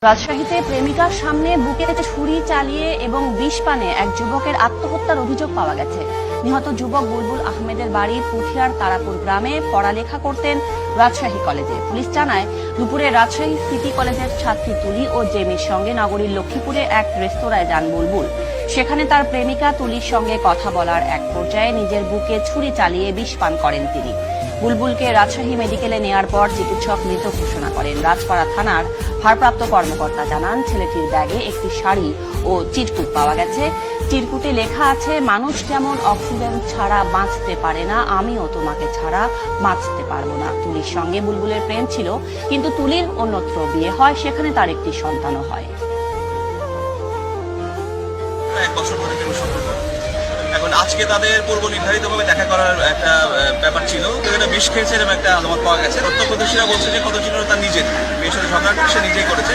রাজশাহীতে প্রেমিকার সামনে বুকে ছুরি চালিয়ে এবং বিষ পানে এক যুবকের আত্মহত্যার অভিযোগ পাওয়া গেছে। নিহত যুবক বুলবুল আহমেদের বাড়ি পুঠিয়ার তারাপুর গ্রামে, পড়ালেখা করতেন রাজশাহী কলেজে। পুলিশ জানায়, দুপুরে রাজশাহী সিটি কলেজের ছাত্রী তুলি ও জেমির সঙ্গে নগরীর লক্ষ্মীপুরে এক রেস্তোরাঁয় যান বুলবুল। সেখানে তার প্রেমিকা তুলির সঙ্গে কথা বলার এক পর্যায়ে নিজের বুকে ছুরি চালিয়ে বিষ পান করেন তিনি। বুলবুলকে রাজশাহী মেডিকেলে নেয়ার পর চিকিৎসক মৃত ঘোষণা করেন। রাজপাড়া থানার ভারপ্রাপ্ত কর্মকর্তা জানান, ছেলেটির ব্যাগে একটি শাড়ি ও চিরকুট পাওয়া গেছে। চিরকুটে লেখা আছে, মানুষ যেমন অক্সিজেন ছাড়া বাঁচতে পারে না, আমিও তোমাকে ছাড়া বাঁচতে পারবো না। তুলির সঙ্গে বুলবুলের প্রেম ছিল, কিন্তু তুলির অন্যত্র বিয়ে হয়, সেখানে তার একটি সন্তানও হয়। এখন আজকে তাদের পূর্ব নির্ধারিতভাবে দেখা করার একটা ব্যাপার ছিল, সেখানে বিষ খেয়েছে এরকম একটা আলামত পাওয়া গেছে। প্রত্যক্ষদর্শীরা বলছে যে ক্ষত ছিল তার নিজের, বিয়ে সাথে ঝগড়া করে সে নিজেই করেছে।